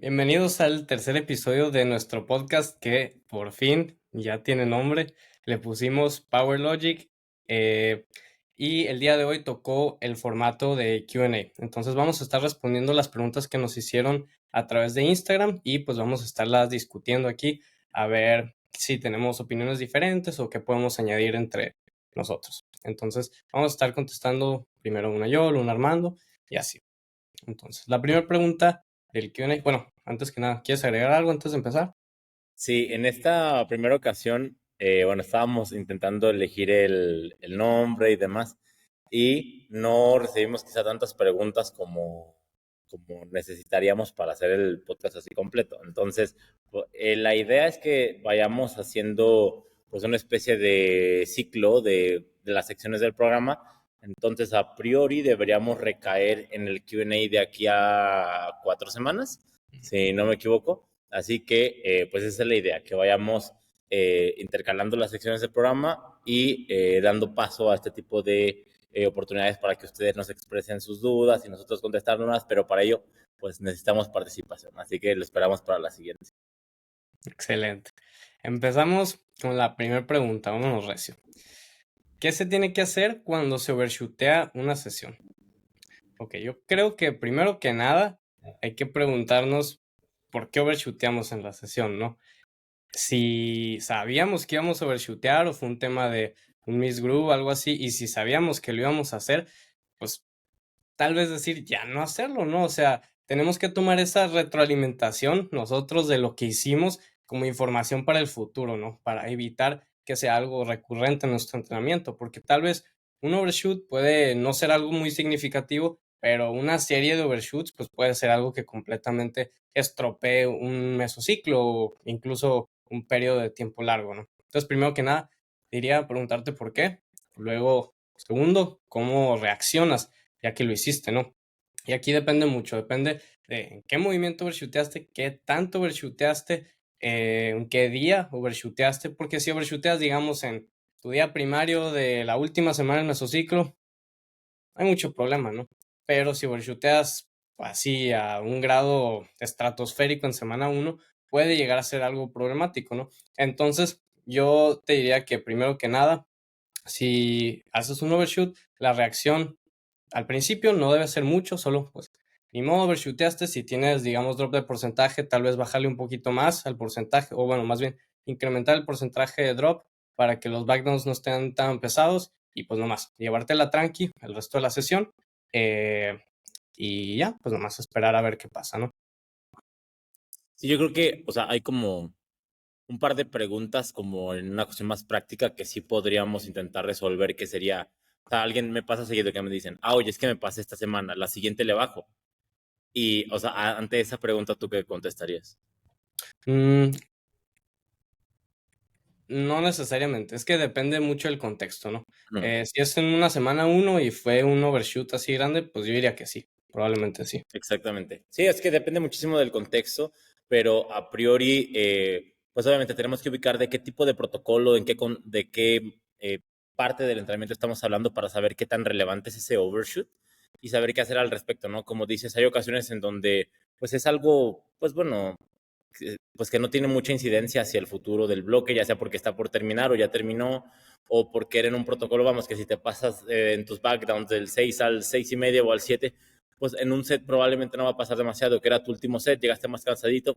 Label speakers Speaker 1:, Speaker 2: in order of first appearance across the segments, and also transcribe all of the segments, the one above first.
Speaker 1: Bienvenidos al tercer episodio de nuestro podcast que por fin ya tiene nombre. Le pusimos Power Logic y el día de hoy tocó el formato de Q&A. Entonces vamos a estar respondiendo las preguntas que nos hicieron a través de Instagram y pues vamos a estarlas discutiendo aquí a ver si tenemos opiniones diferentes o qué podemos añadir entre nosotros. Entonces vamos a estar contestando primero una yo, una Armando y así. Entonces, la primera pregunta del Q&A, bueno, antes que nada, ¿quieres agregar algo antes de empezar?
Speaker 2: Sí, en esta primera ocasión, bueno, estábamos intentando elegir el nombre y demás, y no recibimos quizá tantas preguntas como necesitaríamos para hacer el podcast así completo. Entonces, la idea es que vayamos haciendo pues una especie de ciclo de las secciones del programa. Entonces, a priori deberíamos recaer en el Q&A de aquí a 4 semanas, si no me equivoco. Así que, pues esa es la idea, que vayamos intercalando las secciones del programa y dando paso a este tipo de oportunidades para que ustedes nos expresen sus dudas y nosotros contestarlas, pero para ello, pues necesitamos participación. Así que lo esperamos para la siguiente.
Speaker 1: Excelente. Empezamos con la primera pregunta, vámonos recio. ¿Qué se tiene que hacer cuando se overshootea una sesión? Ok, yo creo que primero que nada hay que preguntarnos por qué overshooteamos en la sesión, ¿no? Si sabíamos que íbamos a overshootear o fue un tema de un misgroove o algo así, y si sabíamos que lo íbamos a hacer, pues tal vez decir ya no hacerlo, ¿no? O sea, tenemos que tomar esa retroalimentación nosotros de lo que hicimos como información para el futuro, ¿no? Para evitar que sea algo recurrente en nuestro entrenamiento, porque tal vez un overshoot puede no ser algo muy significativo, pero una serie de overshoots pues puede ser algo que completamente estropee un mesociclo o incluso un periodo de tiempo largo, ¿no? Entonces, primero que nada, diría preguntarte por qué. Luego, segundo, cómo reaccionas ya que lo hiciste, ¿no? Y aquí depende mucho, depende de en qué movimiento overshooteaste, qué tanto overshooteaste, en qué día overshooteaste, porque si overshooteas, digamos, en tu día primario de la última semana del mesociclo, hay mucho problema, ¿no? Pero si overshooteas así a un grado estratosférico en semana uno, puede llegar a ser algo problemático, ¿no? Entonces, yo te diría que primero que nada, si haces un overshoot, la reacción al principio no debe ser mucho, solo pues ni modo overshooteaste, si tienes digamos drop de porcentaje, tal vez bajarle un poquito más al porcentaje, o bueno, más bien incrementar el porcentaje de drop para que los backdowns no estén tan pesados y pues nomás, llevártela tranqui el resto de la sesión y ya, pues nomás esperar a ver qué pasa, ¿no?
Speaker 2: Sí, yo creo que, o sea, hay como un par de preguntas como en una cuestión más práctica que sí podríamos intentar resolver, que sería, o sea, alguien me pasa seguido que me dicen, oye, es que me pasé esta semana, la siguiente le bajo. Y, o sea, ante esa pregunta, ¿tú qué contestarías?
Speaker 1: Mm, no necesariamente, es que depende mucho del contexto, ¿no?
Speaker 2: No,
Speaker 1: Si es en una semana uno y fue un overshoot así grande, pues yo diría que sí, probablemente sí.
Speaker 2: exactamente. Sí, es que depende muchísimo del contexto, pero a priori, pues obviamente tenemos que ubicar de qué tipo de protocolo, de qué parte del entrenamiento estamos hablando para saber qué tan relevante es ese overshoot y saber qué hacer al respecto, ¿no? Como dices, hay ocasiones en donde, pues es algo, pues bueno, pues que no tiene mucha incidencia hacia el futuro del bloque, ya sea porque está por terminar o ya terminó, o porque era en un protocolo, vamos, que si te pasas en tus backdowns del 6 al 6 y medio o al 7, pues en un set probablemente no va a pasar demasiado, que era tu último set, llegaste más cansadito,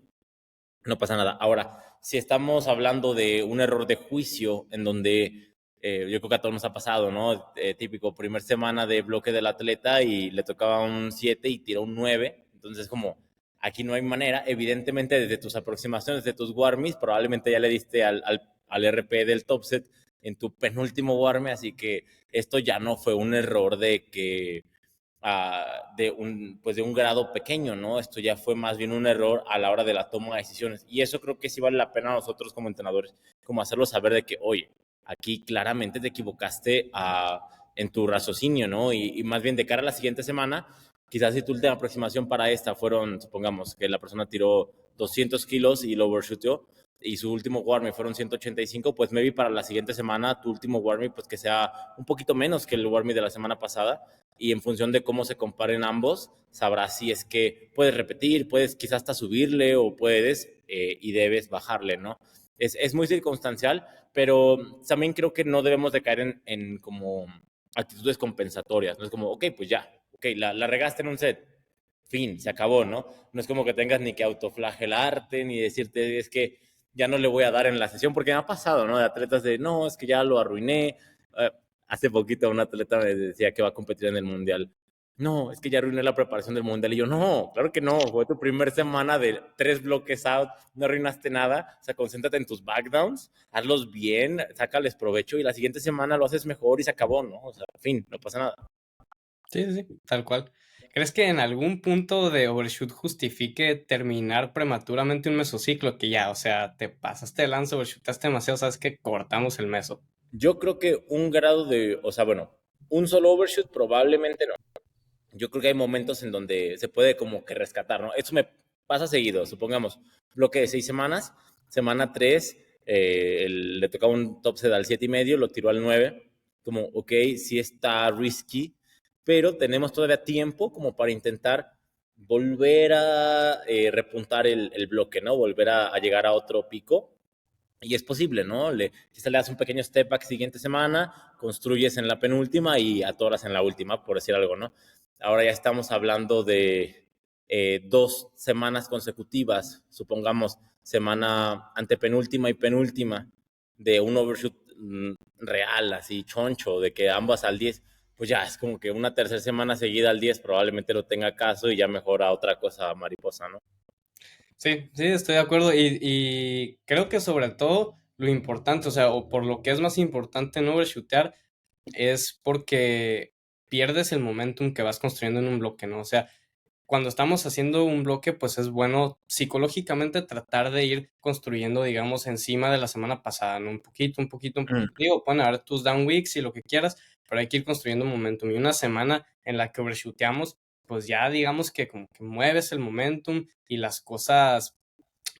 Speaker 2: no pasa nada. Ahora, si estamos hablando de un error de juicio en donde yo creo que a todos nos ha pasado, ¿no? Típico, primer semana de bloque del atleta y le tocaba un 7 y tiró un 9, entonces como aquí no hay manera, evidentemente desde tus aproximaciones, de tus warmies, probablemente ya le diste al RP del top set en tu penúltimo warme, así que esto ya no fue un error de que pues de un grado pequeño, ¿no? Esto ya fue más bien un error a la hora de la toma de decisiones. Y eso creo que sí vale la pena a nosotros como entrenadores, como hacerlo saber de que, oye, aquí claramente te equivocaste en tu raciocinio, ¿no? Y más bien de cara a la siguiente semana, quizás si tu última aproximación para esta fueron, supongamos que la persona tiró 200 kilos y lo overshooteó, y su último warm fueron 185, pues maybe para la siguiente semana tu último warm pues que sea un poquito menos que el warm de la semana pasada y en función de cómo se comparen ambos, sabrás si es que puedes repetir, puedes quizás hasta subirle o puedes y debes bajarle, ¿no? Es muy circunstancial, pero también creo que no debemos de caer en como actitudes compensatorias, no es como, ok, pues ya, ok, la regaste en un set, fin, se acabó, ¿no? No es como que tengas ni que autoflagelarte, ni decirte, es que ya no le voy a dar en la sesión, porque me ha pasado, ¿no? De atletas de, no, es que ya lo arruiné. Hace poquito un atleta me decía que va a competir en el Mundial. No, es que ya arruiné la preparación del Mundial. Y yo, no, claro que no. Fue tu primer semana de 3 bloques out, no arruinaste nada. O sea, concéntrate en tus backdowns, hazlos bien, sácales provecho y la siguiente semana lo haces mejor y se acabó, ¿no? O sea, fin, no pasa nada.
Speaker 1: Sí, sí, sí, tal cual. ¿Crees que en algún punto de overshoot justifique terminar prematuramente un mesociclo? Que ya, o sea, te pasaste de lanza, overshootaste demasiado, sabes que cortamos el meso.
Speaker 2: Yo creo que un grado de, o sea, bueno, un solo overshoot probablemente no. Yo creo que hay momentos en donde se puede como que rescatar, ¿no? Eso me pasa seguido, supongamos, bloque de 6 semanas, semana 3, le tocaba un top set al 7.5, lo tiró al 9, como, ok, sí está risky, pero tenemos todavía tiempo como para intentar volver a repuntar el bloque, ¿no? Volver a llegar a otro pico. Y es posible, ¿no? Quizá le das un pequeño step back siguiente semana, construyes en la penúltima y atoras en la última, por decir algo, ¿no? Ahora ya estamos hablando de 2 semanas consecutivas, supongamos semana antepenúltima y penúltima, de un overshoot real, así choncho, de que ambas al 10, pues ya es como que una tercera semana seguida al 10 probablemente lo tenga caso y ya mejora otra cosa mariposa, ¿no?
Speaker 1: Sí, sí, estoy de acuerdo y creo que sobre todo lo importante, o sea, o por lo que es más importante no overshootear, es porque pierdes el momentum que vas construyendo en un bloque, ¿no? O sea, cuando estamos haciendo un bloque, pues es bueno psicológicamente tratar de ir construyendo, digamos, encima de la semana pasada, ¿no? Un poquito, un poquito, un poquito. Digo, pueden haber tus down weeks y lo que quieras, pero hay que ir construyendo momentum. Y una semana en la que overshooteamos, pues ya digamos que como que mueves el momentum y las cosas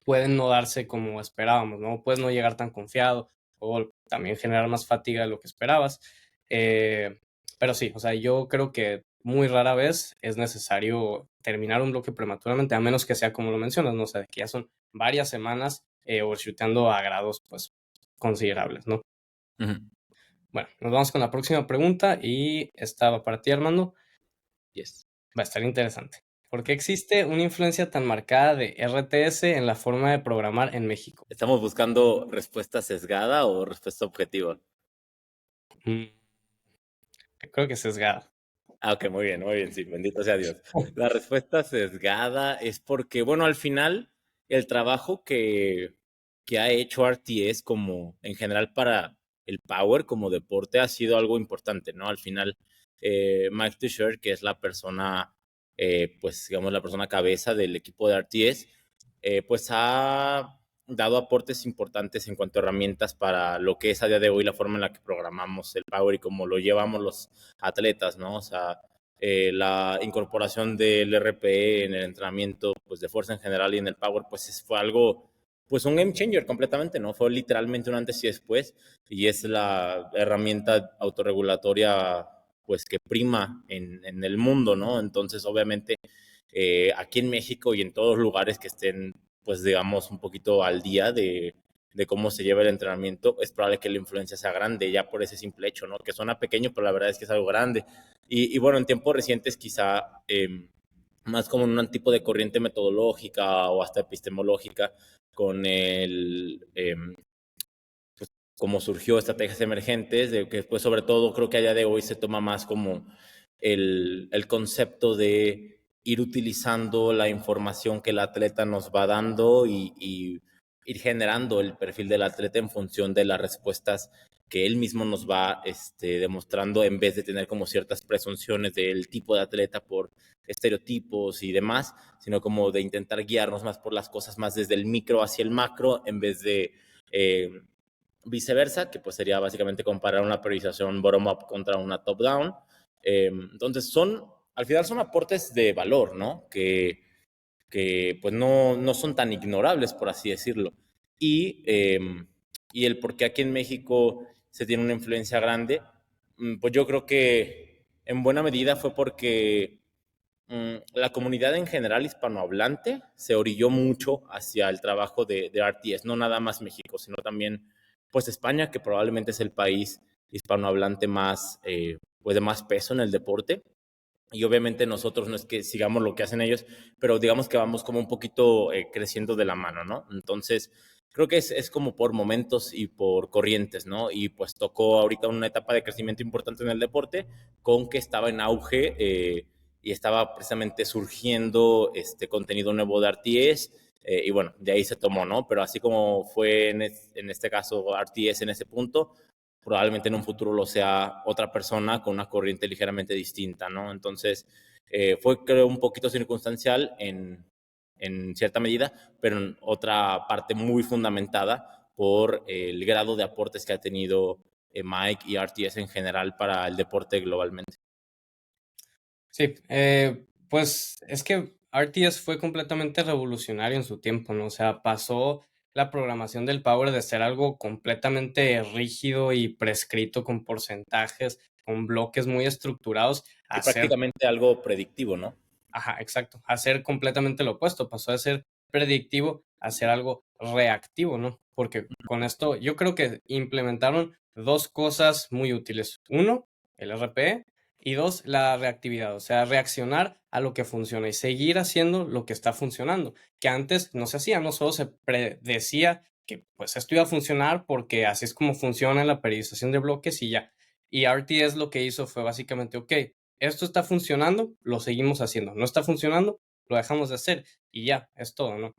Speaker 1: pueden no darse como esperábamos, ¿no? Puedes no llegar tan confiado o también generar más fatiga de lo que esperabas. Eh, pero sí, o sea, yo creo que muy rara vez es necesario terminar un bloque prematuramente, a menos que sea como lo mencionas, ¿no? O sea, que ya son varias semanas overshooteando a grados, pues, considerables, ¿no?
Speaker 2: Uh-huh.
Speaker 1: Bueno, nos vamos con la próxima pregunta y esta va para ti, Armando.
Speaker 2: Yes.
Speaker 1: Va a estar interesante. ¿Por qué existe una influencia tan marcada de RTS en la forma de programar en México?
Speaker 2: ¿Estamos buscando respuesta sesgada o respuesta objetiva?
Speaker 1: Mm, creo que sesgada.
Speaker 2: Ah, ok, muy bien, sí, bendito sea Dios. La respuesta sesgada es porque, bueno, al final, el trabajo que ha hecho RTS como en general para el Power como deporte ha sido algo importante, ¿no? Al final, Mike Tuchscherer, que es la persona, pues, digamos, la persona cabeza del equipo de RTS, pues ha dado aportes importantes en cuanto a herramientas para lo que es a día de hoy la forma en la que programamos el Power y cómo lo llevamos los atletas, ¿no? O sea, la incorporación del RPE en el entrenamiento, pues de fuerza en general y en el Power, pues fue algo, pues un game changer completamente, ¿no? Fue literalmente un antes y después y es la herramienta autorregulatoria, pues que prima en el mundo, ¿no? Entonces, obviamente, aquí en México y en todos los lugares que estén, pues digamos, un poquito al día de cómo se lleva el entrenamiento, es probable que la influencia sea grande, ya por ese simple hecho, ¿no? Que suena pequeño, pero la verdad es que es algo grande. Y bueno, en tiempos recientes quizá más como en un tipo de corriente metodológica o hasta epistemológica con pues, cómo surgió estrategias emergentes, de que después sobre todo creo que a día de hoy se toma más como el concepto de ir utilizando la información que el atleta nos va dando y ir generando el perfil del atleta en función de las respuestas que él mismo nos va demostrando en vez de tener como ciertas presunciones del tipo de atleta por estereotipos y demás, sino como de intentar guiarnos más por las cosas más desde el micro hacia el macro en vez de viceversa, que pues sería básicamente comparar una priorización bottom-up contra una top-down. Entonces al final son aportes de valor, ¿no? Que pues no son tan ignorables, por así decirlo. Y el por qué aquí en México se tiene una influencia grande, pues yo creo que en buena medida fue porque la comunidad en general hispanohablante se orilló mucho hacia el trabajo de RTS, no nada más México, sino también pues España, que probablemente es el país hispanohablante más, pues de más peso en el deporte. Y obviamente nosotros no es que sigamos lo que hacen ellos, pero digamos que vamos como un poquito creciendo de la mano, ¿no? Entonces, creo que es como por momentos y por corrientes, ¿no? Y pues tocó ahorita una etapa de crecimiento importante en el deporte, con que estaba en auge y estaba precisamente surgiendo este contenido nuevo de RTS. Y bueno, de ahí se tomó, ¿no? Pero así como fue en este caso RTS en ese punto, probablemente en un futuro lo sea otra persona con una corriente ligeramente distinta, ¿no? Entonces, fue creo un poquito circunstancial en cierta medida, pero en otra parte muy fundamentada por el grado de aportes que ha tenido Mike y RTS en general para el deporte globalmente.
Speaker 1: Sí, pues es que RTS fue completamente revolucionario en su tiempo, ¿no? O sea, pasó la programación del Power de ser algo completamente rígido y prescrito con porcentajes, con bloques muy estructurados,
Speaker 2: Y
Speaker 1: a ser.
Speaker 2: prácticamente algo predictivo, ¿no?
Speaker 1: Ajá, exacto. A ser completamente lo opuesto. Pasó de ser predictivo a ser algo reactivo, ¿no? Porque con esto yo creo que implementaron dos cosas muy útiles. Uno, el RPE, y dos, la reactividad, o sea, reaccionar a lo que funciona y seguir haciendo lo que está funcionando, que antes no se hacía, no solo se predecía que pues esto iba a funcionar porque así es como funciona la periodización de bloques y ya. Y RTS lo que hizo fue básicamente, ok, esto está funcionando, lo seguimos haciendo. No está funcionando, lo dejamos de hacer y ya, es todo, ¿no?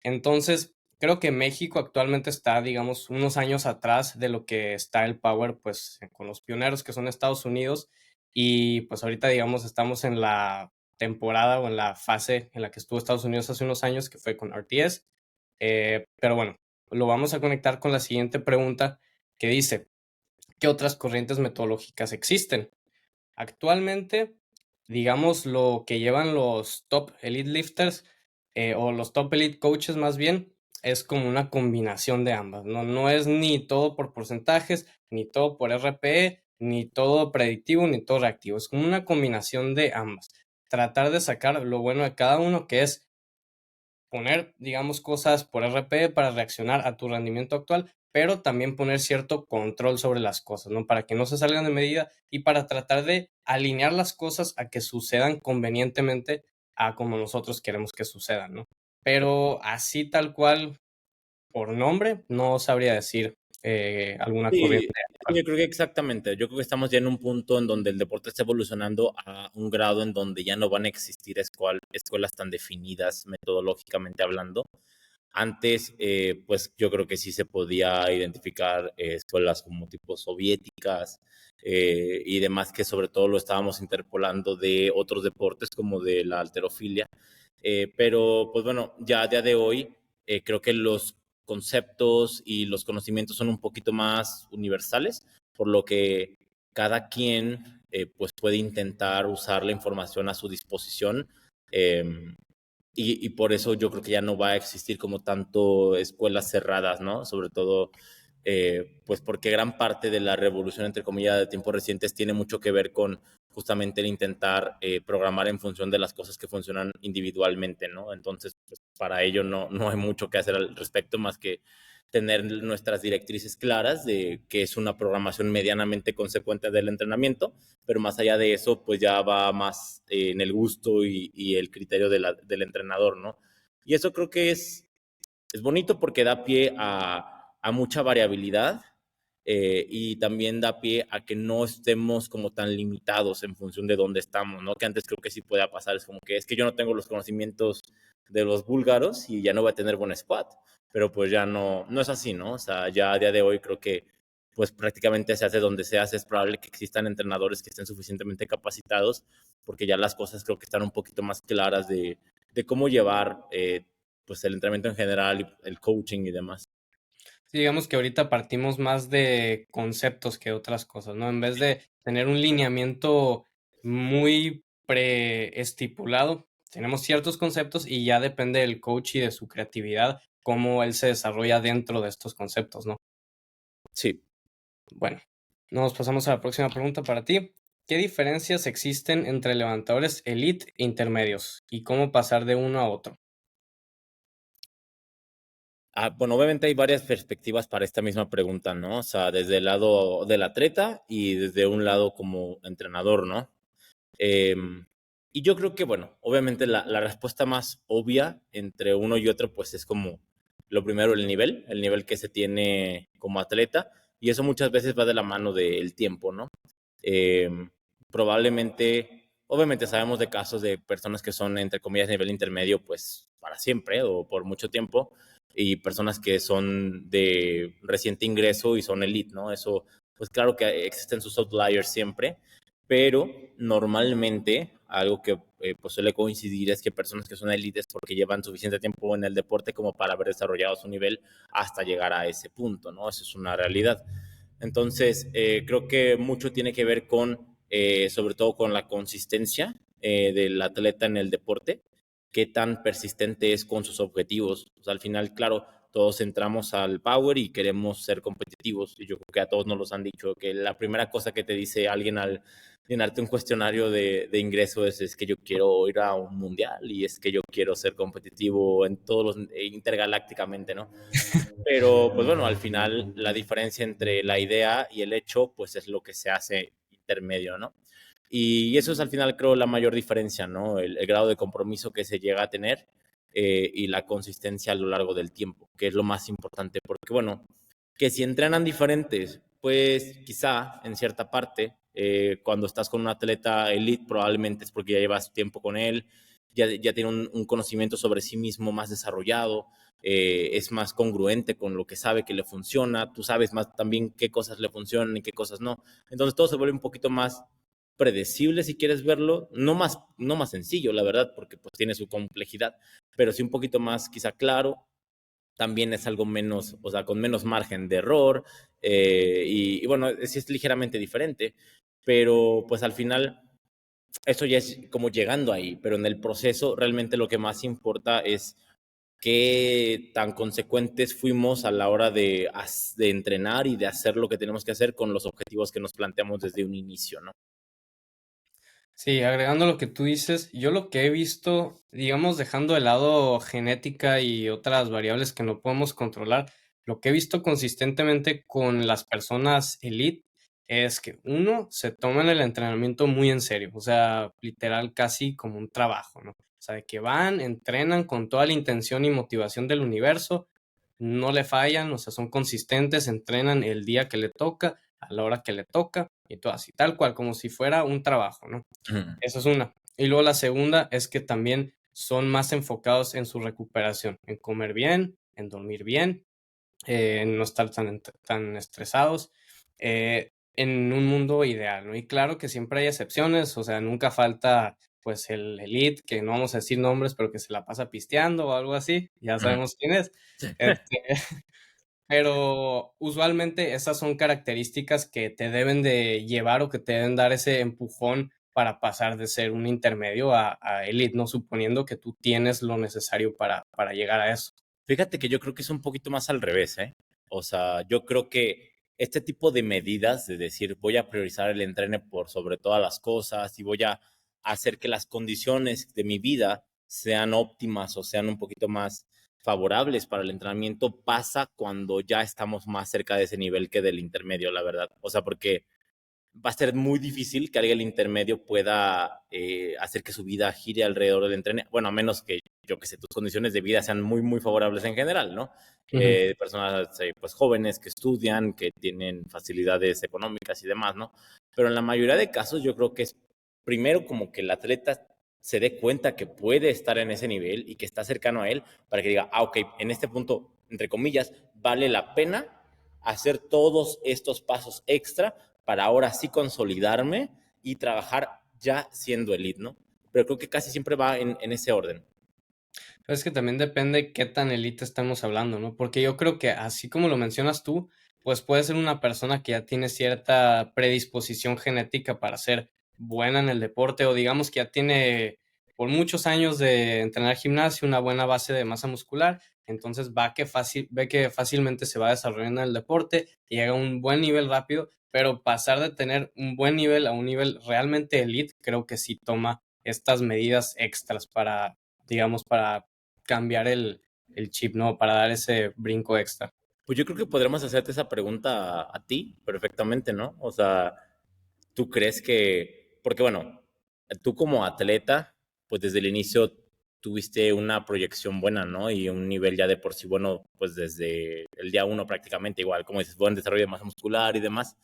Speaker 1: Entonces, creo que México actualmente está, digamos, unos años atrás de lo que está el Power, pues, con los pioneros que son Estados Unidos y pues ahorita, digamos, estamos en la temporada o en la fase en la que estuvo Estados Unidos hace unos años, que fue con RTS. Pero bueno, lo vamos a conectar con la siguiente pregunta que dice, ¿qué otras corrientes metodológicas existen? Actualmente, digamos, lo que llevan los top elite lifters o los top elite coaches más bien, es como una combinación de ambas, ¿no? No es ni todo por porcentajes, ni todo por RPE, ni todo predictivo, ni todo reactivo. Es como una combinación de ambas. Tratar de sacar lo bueno de cada uno, que es poner, digamos, cosas por RP para reaccionar a tu rendimiento actual, pero también poner cierto control sobre las cosas, ¿no? Para que no se salgan de medida y para tratar de alinear las cosas a que sucedan convenientemente a como nosotros queremos que sucedan, ¿no? Pero así tal cual, por nombre, no sabría decir alguna corriente
Speaker 2: Sí,
Speaker 1: actual.
Speaker 2: yo creo que exactamente. Yo creo que estamos ya en un punto en donde el deporte está evolucionando a un grado en donde ya no van a existir escuelas tan definidas metodológicamente hablando. Antes, pues yo creo que sí se podía identificar escuelas como tipo soviéticas y demás, que sobre todo lo estábamos interpolando de otros deportes como de la halterofilia. Pero pues bueno, ya a día de hoy creo que los conceptos y los conocimientos son un poquito más universales, por lo que cada quien pues puede intentar usar la información a su disposición. Y por eso yo creo que ya no va a existir como tanto escuelas cerradas, ¿no? Sobre todo, pues porque gran parte de la revolución, entre comillas, de tiempos recientes tiene mucho que ver con justamente el intentar programar en función de las cosas que funcionan individualmente, ¿no? Entonces, pues, para ello no hay mucho que hacer al respecto más que tener nuestras directrices claras de que es una programación medianamente consecuente del entrenamiento, pero más allá de eso, pues ya va más en el gusto y el criterio del entrenador, ¿no? Y eso creo que es bonito porque da pie a mucha variabilidad y también da pie a que no estemos como tan limitados en función de dónde estamos, ¿no? Que antes creo que sí podía pasar, es como que es que yo no tengo los conocimientos de los búlgaros y ya no voy a tener buen squat, pero pues ya no es así, ¿no? O sea, ya a día de hoy creo que pues prácticamente se hace donde se hace, es probable que existan entrenadores que estén suficientemente capacitados, porque ya las cosas creo que están un poquito más claras de cómo llevar pues el entrenamiento en general, el coaching y demás.
Speaker 1: Sí, digamos que ahorita partimos más de conceptos que otras cosas, ¿no? En vez de tener un lineamiento muy preestipulado, tenemos ciertos conceptos y ya depende del coach y de su creatividad, cómo él se desarrolla dentro de estos conceptos, ¿no?
Speaker 2: Sí.
Speaker 1: Bueno, nos pasamos a la próxima pregunta para ti. ¿Qué diferencias existen entre levantadores elite e intermedios? ¿Y cómo pasar de uno a otro?
Speaker 2: Bueno, obviamente hay varias perspectivas para esta misma pregunta, ¿no? O sea, desde el lado del atleta y desde un lado como entrenador, ¿no? Em, y yo creo que, bueno, obviamente la respuesta más obvia entre uno y otro, pues es como lo primero, el nivel que se tiene como atleta, y eso muchas veces va de la mano del tiempo, ¿no? Probablemente, obviamente sabemos de casos de personas que son, entre comillas, nivel intermedio, pues para siempre o por mucho tiempo, y personas que son de reciente ingreso y son elite, ¿no? Eso, pues claro que existen sus outliers siempre, pero normalmente algo que pues suele coincidir es que personas que son élites porque llevan suficiente tiempo en el deporte como para haber desarrollado su nivel hasta llegar a ese punto, ¿no? Eso es una realidad. Entonces, creo que mucho tiene que ver con, sobre todo con la consistencia del atleta en el deporte, qué tan persistente es con sus objetivos. O sea, al final, claro, todos entramos al power y queremos ser competitivos. Y yo creo que a todos nos los han dicho, que la primera cosa que te dice alguien al llenarte un cuestionario de ingreso es que yo quiero ir a un mundial y es que yo quiero ser competitivo en todos los, intergalácticamente, ¿no? Pero, pues bueno, al final la diferencia entre la idea y el hecho, pues es lo que se hace intermedio, ¿no? Y eso es al final, creo, la mayor diferencia, ¿no? El grado de compromiso que se llega a tener y la consistencia a lo largo del tiempo, que es lo más importante, porque, bueno, que si entrenan diferentes, pues quizá en cierta parte, cuando estás con un atleta elite, probablemente es porque ya llevas tiempo con él, ya tiene un conocimiento sobre sí mismo más desarrollado, es más congruente con lo que sabe que le funciona, tú sabes más también qué cosas le funcionan y qué cosas no. Entonces todo se vuelve un poquito más predecible si quieres verlo, no más sencillo, la verdad, porque pues tiene su complejidad, pero sí un poquito más quizá claro, también es algo menos, o sea, con menos margen de error, y bueno, sí es ligeramente diferente, pero pues al final eso ya es como llegando ahí, pero en el proceso realmente lo que más importa es qué tan consecuentes fuimos a la hora de entrenar y de hacer lo que tenemos que hacer con los objetivos que nos planteamos desde un inicio, ¿no?
Speaker 1: Sí, agregando lo que tú dices, yo lo que he visto, digamos, dejando de lado genética y otras variables que no podemos controlar, lo que he visto consistentemente con las personas elite es que uno, se toman el entrenamiento muy en serio, o sea, literal casi como un trabajo, ¿no? O sea, de que van, entrenan con toda la intención y motivación del universo, no le fallan, o sea, son consistentes, entrenan el día que le toca, a la hora que le toca, y todo así, tal cual, como si fuera un trabajo, ¿no?
Speaker 2: Ujú.
Speaker 1: Esa es una. Y luego la segunda es que también son más enfocados en su recuperación, en comer bien, en dormir bien, en no estar tan estresados, en un mundo ideal, ¿no? Y claro que siempre hay excepciones, o sea, nunca falta, pues, el elite, que no vamos a decir nombres, pero que se la pasa pisteando o algo así, ya
Speaker 2: Ujú.
Speaker 1: sabemos quién es. Este, pero usualmente esas son características que te deben de llevar o que te deben dar ese empujón para pasar de ser un intermedio a elite, ¿no? Suponiendo que tú tienes lo necesario para llegar a eso.
Speaker 2: Fíjate que yo creo que es un poquito más al revés, ¿eh? O sea, yo creo que este tipo de medidas de decir voy a priorizar el entrene por sobre todas las cosas y voy a hacer que las condiciones de mi vida sean óptimas o sean un poquito más favorables para el entrenamiento pasa cuando ya estamos más cerca de ese nivel que del intermedio, la verdad. O sea, porque va a ser muy difícil que alguien intermedio pueda hacer que su vida gire alrededor del entrenamiento. Bueno, a menos que, yo que sé, tus condiciones de vida sean muy, muy favorables en general, ¿no?
Speaker 1: Ujú.
Speaker 2: Personas pues jóvenes que estudian, que tienen facilidades económicas y demás, ¿no? Pero en la mayoría de casos yo creo que es primero como que el atleta se dé cuenta que puede estar en ese nivel y que está cercano a él para que diga, ok, en este punto, entre comillas, vale la pena hacer todos estos pasos extra para ahora sí consolidarme y trabajar ya siendo elite, ¿no? Pero creo que casi siempre va en ese orden.
Speaker 1: Pero es que también depende qué tan elite estamos hablando, ¿no? Porque yo creo que así como lo mencionas tú, pues puede ser una persona que ya tiene cierta predisposición genética para ser buena en el deporte o digamos que ya tiene por muchos años de entrenar gimnasio, una buena base de masa muscular, entonces ve que fácilmente se va desarrollando en el deporte, llega a un buen nivel rápido, pero pasar de tener un buen nivel a un nivel realmente elite, creo que sí toma estas medidas extras para, digamos, para cambiar el chip, ¿no? Para dar ese brinco extra.
Speaker 2: Pues yo creo que podremos hacerte esa pregunta a ti perfectamente, ¿no? O sea, ¿tú crees que, porque bueno, tú como atleta, pues desde el inicio tuviste una proyección buena, ¿no? Y un nivel ya de por sí bueno, pues desde el día uno prácticamente igual, como dices, buen desarrollo de masa muscular y demás.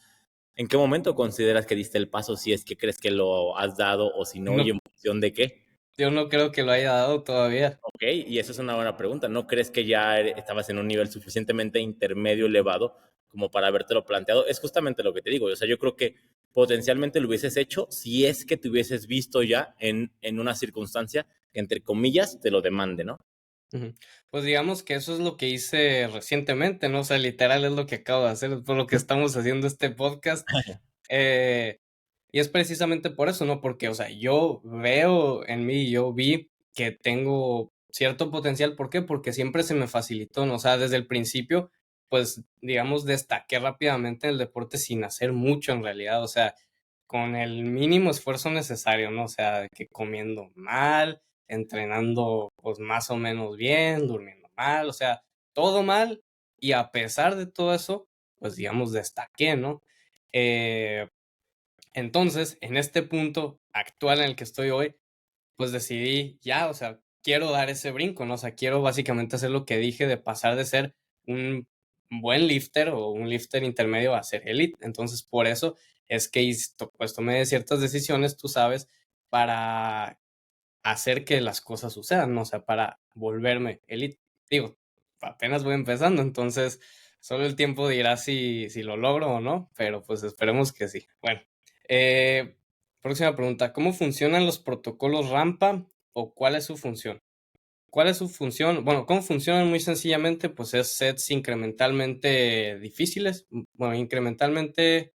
Speaker 2: ¿En qué momento consideras que diste el paso? Si es que crees que lo has dado o si no, y
Speaker 1: No,
Speaker 2: en función de qué.
Speaker 1: yo no creo que lo haya dado todavía.
Speaker 2: Ok, y eso es una buena pregunta. ¿No crees que ya estabas en un nivel suficientemente intermedio elevado como para habértelo planteado? Es justamente lo que te digo. O sea, yo creo que potencialmente lo hubieses hecho si es que te hubieses visto ya en una circunstancia que, entre comillas, te lo demande, ¿no?
Speaker 1: Ujú. Pues digamos que eso es lo que hice recientemente, ¿no? O sea, literal es lo que acabo de hacer, es por lo que estamos haciendo este podcast. Eh, y es precisamente por eso, ¿no? Porque, o sea, yo veo en mí, yo vi que tengo cierto potencial. ¿Por qué? Porque siempre se me facilitó, ¿no? O sea, desde el principio, pues, digamos, destaqué rápidamente en el deporte sin hacer mucho en realidad, o sea, con el mínimo esfuerzo necesario, ¿no? O sea, de que comiendo mal, entrenando, pues, más o menos bien, durmiendo mal, o sea, todo mal. Y a pesar de todo eso, pues, digamos, destaqué, ¿no? Eh, entonces, en este punto actual en el que estoy hoy, pues decidí ya, o sea, quiero dar ese brinco, ¿no? O sea, quiero básicamente hacer lo que dije de pasar de ser un buen lifter o un lifter intermedio a ser elite. Entonces, por eso es que pues tomé ciertas decisiones, tú sabes, para hacer que las cosas sucedan, ¿no? O sea, para volverme elite. Digo, apenas voy empezando, entonces solo el tiempo dirá si lo logro o no, pero pues esperemos que sí. Bueno, eh, próxima pregunta. ¿Cómo funcionan los protocolos rampa o cuál es su función? ¿Cuál es su función? Bueno, ¿cómo funcionan? Muy sencillamente, pues es sets incrementalmente difíciles. Bueno, incrementalmente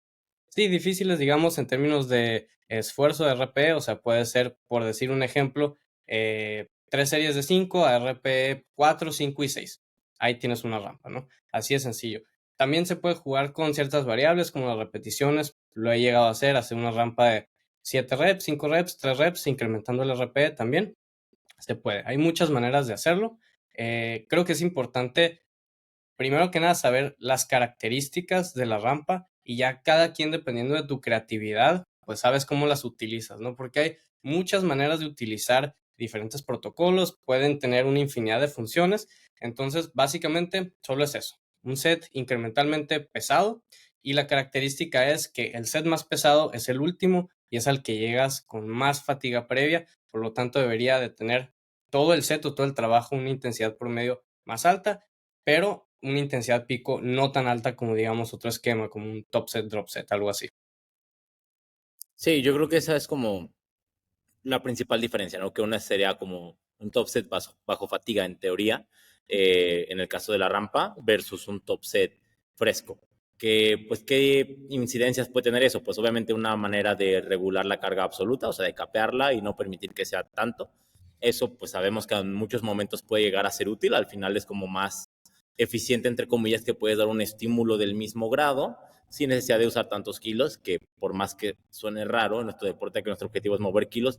Speaker 1: sí, difíciles, digamos, en términos de esfuerzo de RPE, o sea, puede ser, por decir un ejemplo, 3 series de 5 a RPE 4, 5 y 6. Ahí tienes una rampa, ¿no? Así de sencillo. También se puede jugar con ciertas variables como las repeticiones. Lo he llegado a hacer una rampa de 7 reps, 5 reps, 3 reps, incrementando el RPE también. Se puede. Hay muchas maneras de hacerlo. Creo que es importante primero que nada, saber las características de la rampa y ya cada quien, dependiendo de tu creatividad, pues sabes cómo las utilizas, ¿no? Porque hay muchas maneras de utilizar diferentes protocolos, pueden tener una infinidad de funciones. Entonces, básicamente, solo es eso, un set incrementalmente pesado y la característica es que el set más pesado es el último y es al que llegas con más fatiga previa, por lo tanto debería de tener todo el set o todo el trabajo una intensidad promedio más alta, pero una intensidad pico no tan alta como, digamos, otro esquema, como un top set, drop set, algo así.
Speaker 2: Sí, yo creo que esa es como la principal diferencia, ¿no? Que una sería como un top set bajo fatiga en teoría, en el caso de la rampa, versus un top set fresco. Que, pues, ¿qué incidencias puede tener eso? Pues obviamente una manera de regular la carga absoluta, o sea, de capearla y no permitir que sea tanto. Eso, pues sabemos que en muchos momentos puede llegar a ser útil, al final es como más eficiente, entre comillas, que puedes dar un estímulo del mismo grado sin necesidad de usar tantos kilos, que por más que suene raro en nuestro deporte, que nuestro objetivo es mover kilos,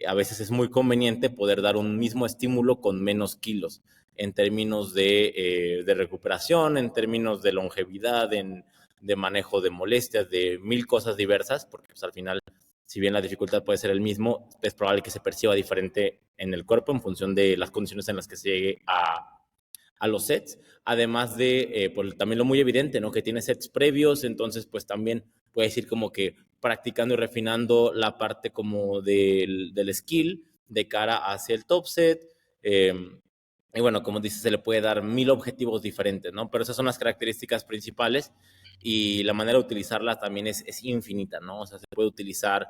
Speaker 2: a veces es muy conveniente poder dar un mismo estímulo con menos kilos en términos de recuperación, en términos de longevidad, de manejo de molestias, de mil cosas diversas, porque pues, al final, si bien la dificultad puede ser el mismo, es probable que se perciba diferente en el cuerpo en función de las condiciones en las que se llegue a los sets, además de pues, también lo muy evidente, ¿no? Que tiene sets previos, entonces pues también puedes ir como que practicando y refinando la parte como del skill de cara hacia el top set. Eh, y bueno, como dices, se le puede dar mil objetivos diferentes, ¿no? Pero esas son las características principales y la manera de utilizarlas también es infinita, ¿no? O sea, se puede utilizar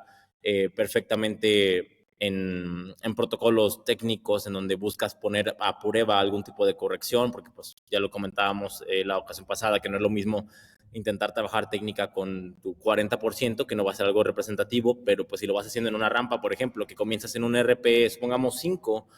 Speaker 2: perfectamente en protocolos técnicos en donde buscas poner a prueba algún tipo de corrección, porque pues ya lo comentábamos la ocasión pasada, que no es lo mismo intentar trabajar técnica con tu 40%, que no va a ser algo representativo, pero pues si lo vas haciendo en una rampa, por ejemplo, que comienzas en un RP, supongamos 5,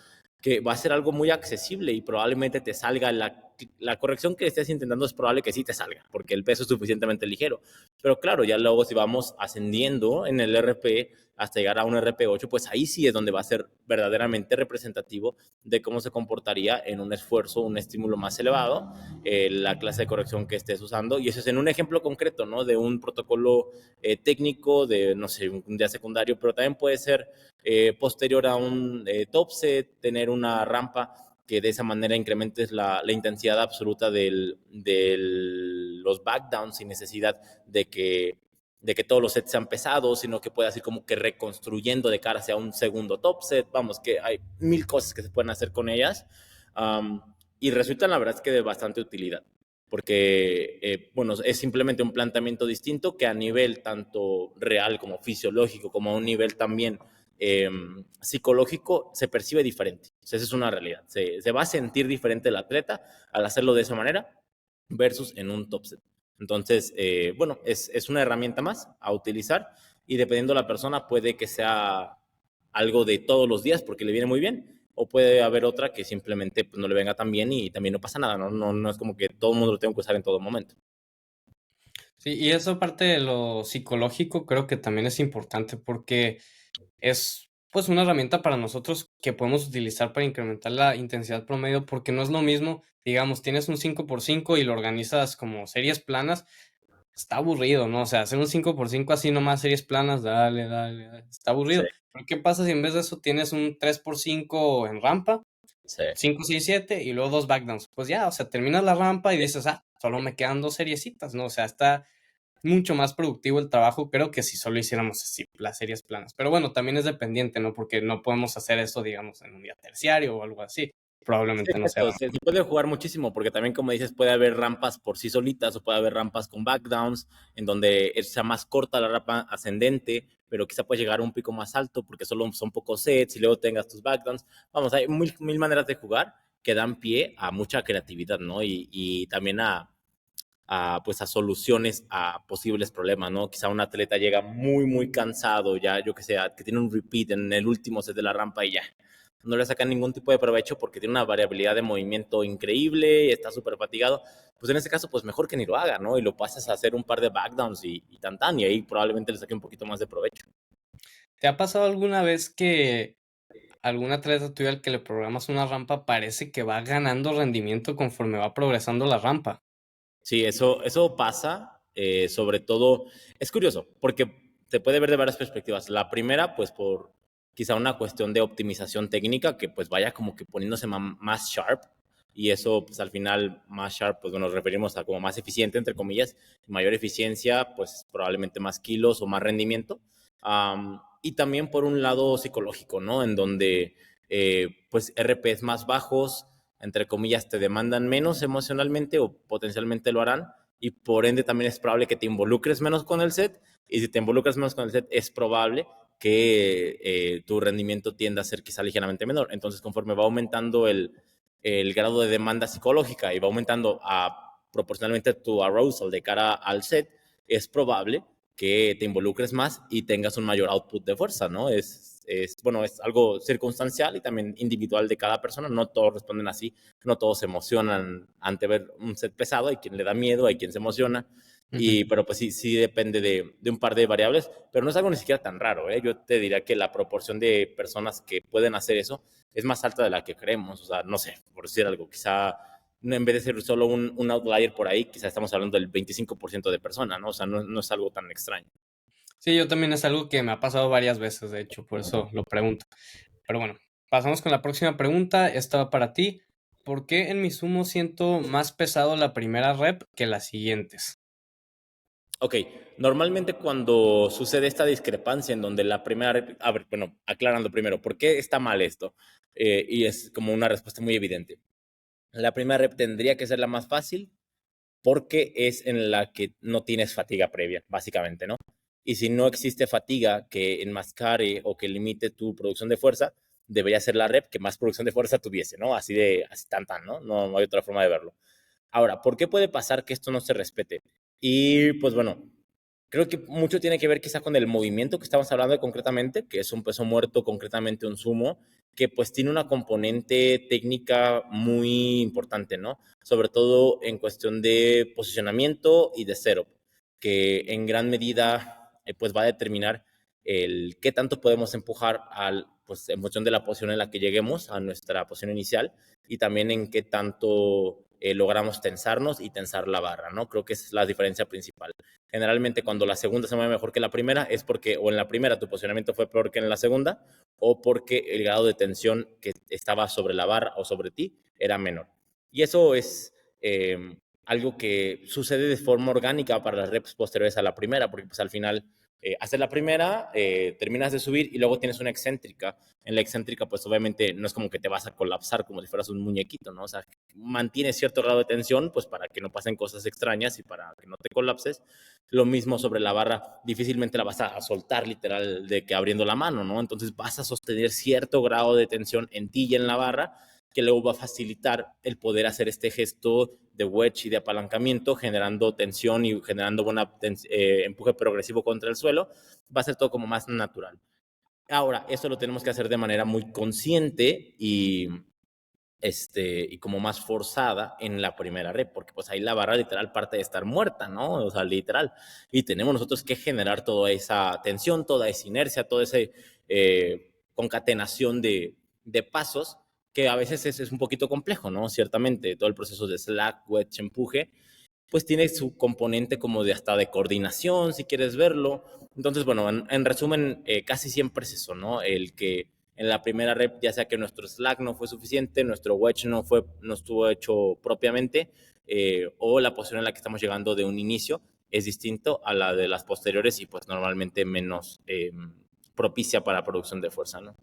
Speaker 2: que va a ser algo muy accesible y probablemente te salga la corrección que estés intentando, es probable que sí te salga, porque el peso es suficientemente ligero, Pero claro, ya luego si vamos ascendiendo en el RP hasta llegar a un RP8, pues ahí sí es donde va a ser verdaderamente representativo de cómo se comportaría en un esfuerzo, un estímulo más elevado, la clase de corrección que estés usando. Y eso es en un ejemplo concreto, ¿no? De un protocolo técnico, de, no sé, un día secundario, pero también puede ser posterior a un top set, tener una rampa que de esa manera incrementes la intensidad absoluta de los backdowns sin necesidad de que todos los sets sean pesados, sino que puedas ir como que reconstruyendo de cara hacia un segundo top set. Vamos, que hay mil cosas que se pueden hacer con ellas y resultan la verdad es que de bastante utilidad porque, bueno, es simplemente un planteamiento distinto que a nivel tanto real como fisiológico, como a un nivel también psicológico, se percibe diferente. O sea, esa es una realidad. Se va a sentir diferente el atleta al hacerlo de esa manera versus en un top set. Entonces, bueno, es una herramienta más a utilizar y dependiendo de la persona puede que sea algo de todos los días porque le viene muy bien o puede haber otra que simplemente pues, no le venga tan bien y también no pasa nada, ¿no? No es como que todo el mundo lo tenga que usar en todo momento.
Speaker 1: Sí, y eso aparte de lo psicológico, creo que también es importante porque es pues una herramienta para nosotros que podemos utilizar para incrementar la intensidad promedio, porque no es lo mismo, digamos, tienes un 5x5 y lo organizas como series planas, está aburrido, ¿no? O sea, hacer un 5x5 así nomás series planas, dale, dale, dale, está
Speaker 2: Sí,
Speaker 1: aburrido. Pero ¿qué pasa si en vez de eso tienes un 3x5 en rampa,
Speaker 2: sí.
Speaker 1: 5 6 7 y luego dos backdowns? Pues ya, o sea, terminas la rampa y dices, ah, solo me quedan dos seriecitas, ¿no? O sea, está mucho más productivo el trabajo, creo que si solo hiciéramos así las series planas. Pero bueno, también es dependiente, ¿no? Porque no podemos hacer eso, digamos, en un día terciario o algo así.
Speaker 2: Sí,
Speaker 1: Probablemente no sea.
Speaker 2: exacto. Se puede jugar muchísimo porque también, como dices, puede haber rampas por sí solitas o puede haber rampas con backdowns en donde sea más corta la rampa ascendente, pero quizá puede llegar a un pico más alto porque solo son pocos sets y luego tengas tus backdowns. Vamos, hay mil maneras de jugar que dan pie a mucha creatividad, ¿no? Y también pues a soluciones a posibles problemas, ¿no? Quizá un atleta llega muy cansado, ya yo que sé, que tiene un repeat en el último set de la rampa y ya no le sacan ningún tipo de provecho porque tiene una variabilidad de movimiento increíble y está súper fatigado, pues en ese caso, pues mejor que ni lo haga, ¿no? Y lo pasas a hacer un par de backdowns y ahí probablemente le saque un poquito más de provecho.
Speaker 1: ¿Te ha pasado alguna vez que algún atleta tuyo al que le programas una rampa parece que va ganando rendimiento conforme va progresando la rampa?
Speaker 2: Sí, eso pasa, sobre todo, es curioso, porque se puede ver de varias perspectivas. La primera, pues por quizá una cuestión de optimización técnica, que pues vaya como que poniéndose más sharp, y eso pues al final más sharp, pues nos referimos a como más eficiente, entre comillas, mayor eficiencia, pues probablemente más kilos o más rendimiento. Y también por un lado psicológico, ¿no? En donde pues RPs más bajos, entre comillas, te demandan menos emocionalmente o potencialmente lo harán y por ende también es probable que te involucres menos con el set y si te involucras menos con el set es probable que tu rendimiento tienda a ser quizá ligeramente menor. Entonces, conforme va aumentando el grado de demanda psicológica y va aumentando proporcionalmente tu arousal de cara al set, es probable que te involucres más y tengas un mayor output de fuerza, ¿no? Bueno, es algo circunstancial y también individual de cada persona. No todos responden así, no todos se emocionan ante ver un set pesado. Hay quien le da miedo, hay quien se emociona.
Speaker 1: Ujú.
Speaker 2: Pero pues sí depende de un par de variables, pero no es algo ni siquiera tan raro, ¿eh? Yo te diría que la proporción de personas que pueden hacer eso es más alta de la que creemos. O sea, no sé, por decir algo, quizá en vez de ser solo un outlier por ahí, quizá estamos hablando del 25% de personas, ¿no? O sea, no es algo tan extraño.
Speaker 1: Sí, yo también es algo que me ha pasado varias veces, de hecho, por eso lo pregunto. Pero bueno, pasamos con la próxima pregunta. Esta va para ti. ¿Por qué en mi sumo siento más pesado la primera rep que las siguientes?
Speaker 2: Ok, normalmente cuando sucede esta discrepancia en donde la primera, a ver, bueno, aclarando primero, ¿por qué está mal esto? Y es como una respuesta muy evidente. La primera rep tendría que ser la más fácil porque es en la que no tienes fatiga previa, básicamente, ¿no? Y si no existe fatiga que enmascare o que limite tu producción de fuerza, debería ser la rep que más producción de fuerza tuviese, ¿no? Así tan, ¿no? No hay otra forma de verlo. Ahora, ¿por qué puede pasar que esto no se respete? Y pues bueno, creo que mucho tiene que ver quizá con el movimiento que estamos hablando concretamente, que es un peso muerto, concretamente un sumo, que pues tiene una componente técnica muy importante, ¿no? Sobre todo en cuestión de posicionamiento y de setup, que en gran medida pues va a determinar el qué tanto podemos empujar pues en función de la posición en la que lleguemos a nuestra posición inicial y también en qué tanto logramos tensarnos y tensar la barra, ¿no? Creo que esa es la diferencia principal. Generalmente cuando la segunda se mueve mejor que la primera es porque o en la primera tu posicionamiento fue peor que en la segunda o porque el grado de tensión que estaba sobre la barra o sobre ti era menor. Y eso es algo que sucede de forma orgánica para las reps posteriores a la primera, porque pues al final haces la primera, terminas de subir y luego tienes una excéntrica. En la excéntrica, pues obviamente no es como que te vas a colapsar como si fueras un muñequito, ¿no? O sea, mantienes cierto grado de tensión, pues para que no pasen cosas extrañas y para que no te colapses. Lo mismo sobre la barra, difícilmente la vas a soltar literal de que abriendo la mano, ¿no? Entonces vas a sostener cierto grado de tensión en ti y en la barra que luego va a facilitar el poder hacer este gesto de wedge y de apalancamiento, generando tensión y generando buen empuje progresivo contra el suelo, va a ser todo como más natural. Ahora, eso lo tenemos que hacer de manera muy consciente y como más forzada en la primera rep, porque pues ahí la barra literal parte de estar muerta, ¿no? O sea, literal. Y tenemos nosotros que generar toda esa tensión, toda esa inercia, toda esa concatenación de pasos, que a veces es un poquito complejo, ¿no? Ciertamente, todo el proceso de slack, wedge, empuje, pues tiene su componente como de hasta de coordinación, si quieres verlo. Entonces, bueno, en resumen, casi siempre es eso, ¿no? El que en la primera rep, ya sea que nuestro slack no fue suficiente, nuestro wedge no estuvo hecho propiamente, o la posición en la que estamos llegando de un inicio es distinto a la de las posteriores y pues normalmente menos propicia para producción de fuerza, ¿no?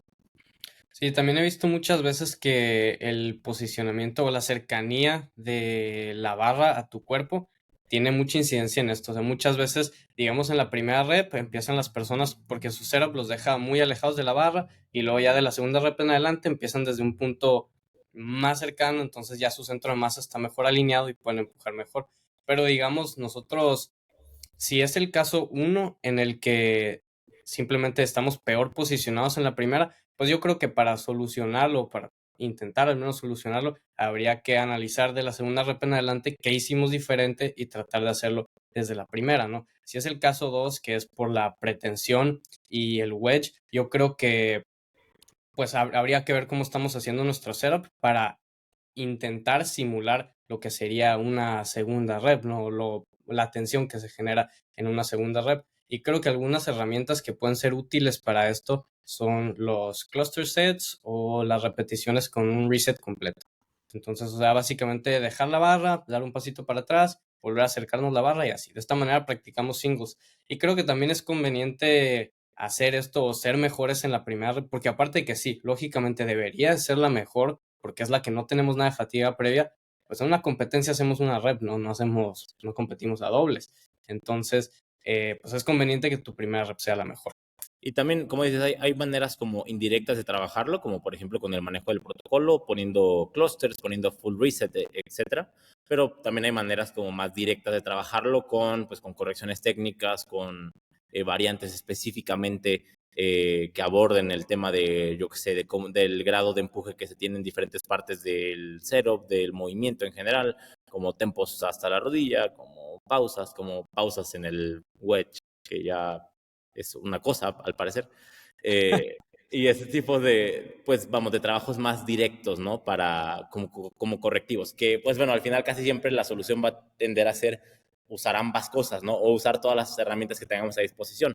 Speaker 1: Sí, también he visto muchas veces que el posicionamiento o la cercanía de la barra a tu cuerpo tiene mucha incidencia en esto. O sea, muchas veces, digamos, en la primera rep empiezan las personas porque su setup los deja muy alejados de la barra y luego ya de la segunda rep en adelante empiezan desde un punto más cercano, entonces ya su centro de masa está mejor alineado y pueden empujar mejor. Pero digamos, nosotros, si es el caso uno en el que simplemente estamos peor posicionados en la primera, pues yo creo que para solucionarlo, para intentar al menos solucionarlo, habría que analizar de la segunda rep en adelante qué hicimos diferente y tratar de hacerlo desde la primera, ¿no? Si es el caso 2, que es por la pretensión y el wedge, yo creo que pues habría que ver cómo estamos haciendo nuestro setup para intentar simular lo que sería una segunda rep, ¿no? La tensión que se genera en una segunda rep. Y creo que algunas herramientas que pueden ser útiles para esto son los cluster sets o las repeticiones con un reset completo. Entonces, o sea, básicamente dejar la barra, dar un pasito para atrás, volver a acercarnos la barra y así. De esta manera practicamos singles. Y creo que también es conveniente hacer esto o ser mejores en la primera rep, porque aparte de que sí, lógicamente debería ser la mejor, porque es la que no tenemos nada de fatiga previa, pues en una competencia hacemos una rep, no competimos a dobles. Entonces, pues es conveniente que tu primera rep sea la mejor.
Speaker 2: Y también, como dices, hay maneras como indirectas de trabajarlo, como por ejemplo con el manejo del protocolo, poniendo clusters, poniendo full reset, etcétera. Pero también hay maneras como más directas de trabajarlo pues, con correcciones técnicas, con variantes específicamente que aborden el tema de, yo qué sé, del grado de empuje que se tiene en diferentes partes del setup, del movimiento en general, como tempos hasta la rodilla, como pausas en el wedge, que ya es una cosa, al parecer. Eh, y ese tipo de, pues vamos, de trabajos más directos, ¿no? Como correctivos, que pues bueno, al final casi siempre la solución va a tender a ser usar ambas cosas, ¿no? O usar todas las herramientas que tengamos a disposición.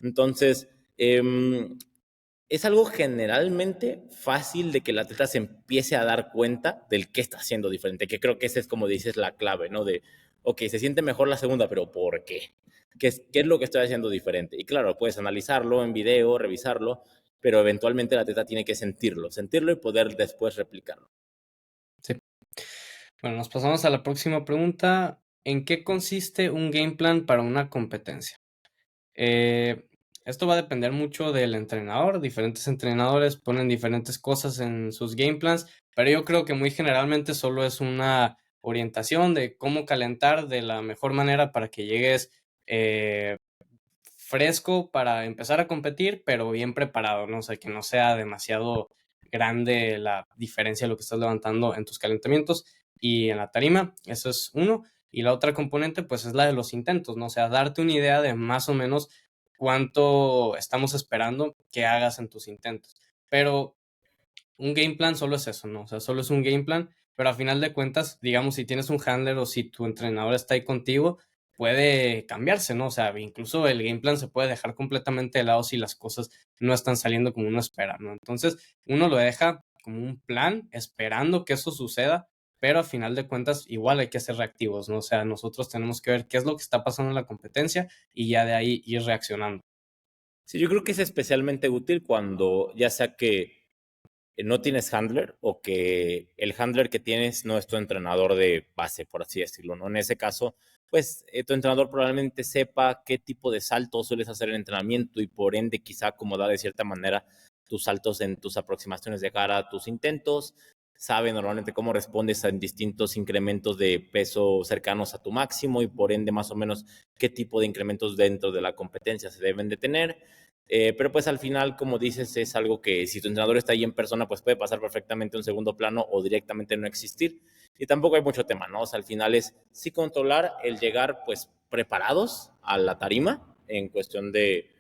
Speaker 2: Entonces, es algo generalmente fácil de que el atleta se empiece a dar cuenta del qué está haciendo diferente, que creo que esa es como dices la clave, ¿no? De, ok, se siente mejor la segunda, pero ¿por qué? ¿Qué es lo que estoy haciendo diferente? Y claro, puedes analizarlo en video, revisarlo, pero eventualmente el atleta tiene que sentirlo y poder después replicarlo.
Speaker 1: Sí. Bueno, nos pasamos a la próxima pregunta. ¿En qué consiste un game plan para una competencia? Esto va a depender mucho del entrenador. Diferentes entrenadores ponen diferentes cosas en sus game plans, pero yo creo que muy generalmente solo es una orientación de cómo calentar de la mejor manera para que llegues fresco para empezar a competir, pero bien preparado, ¿no? O sea, que no sea demasiado grande la diferencia de lo que estás levantando en tus calentamientos y en la tarima. Eso es uno. Y la otra componente, pues es la de los intentos, ¿no? O sea, darte una idea de más o menos cuánto estamos esperando que hagas en tus intentos. Pero un game plan solo es eso, ¿no? O sea, solo es un game plan, pero a final de cuentas, digamos, si tienes un handler o si tu entrenador está ahí contigo, puede cambiarse, ¿no? O sea, incluso el game plan se puede dejar completamente de lado si las cosas no están saliendo como uno espera, ¿no? Entonces, uno lo deja como un plan, esperando que eso suceda, pero a final de cuentas, igual hay que ser reactivos, ¿no? O sea, nosotros tenemos que ver qué es lo que está pasando en la competencia y ya de ahí ir reaccionando.
Speaker 2: Sí, yo creo que es especialmente útil cuando ya sea que no tienes handler o que el handler que tienes no es tu entrenador de base, por así decirlo, ¿no? En ese caso, pues tu entrenador probablemente sepa qué tipo de saltos sueles hacer en entrenamiento y por ende quizá acomodar de cierta manera tus saltos en tus aproximaciones de cara a tus intentos, sabe normalmente cómo respondes a distintos incrementos de peso cercanos a tu máximo y por ende más o menos qué tipo de incrementos dentro de la competencia se deben de tener. Pero pues al final, como dices, es algo que si tu entrenador está ahí en persona, pues puede pasar perfectamente a un segundo plano o directamente no existir. Y tampoco hay mucho tema, ¿no? O sea, al final es sí controlar el llegar pues preparados a la tarima en cuestión de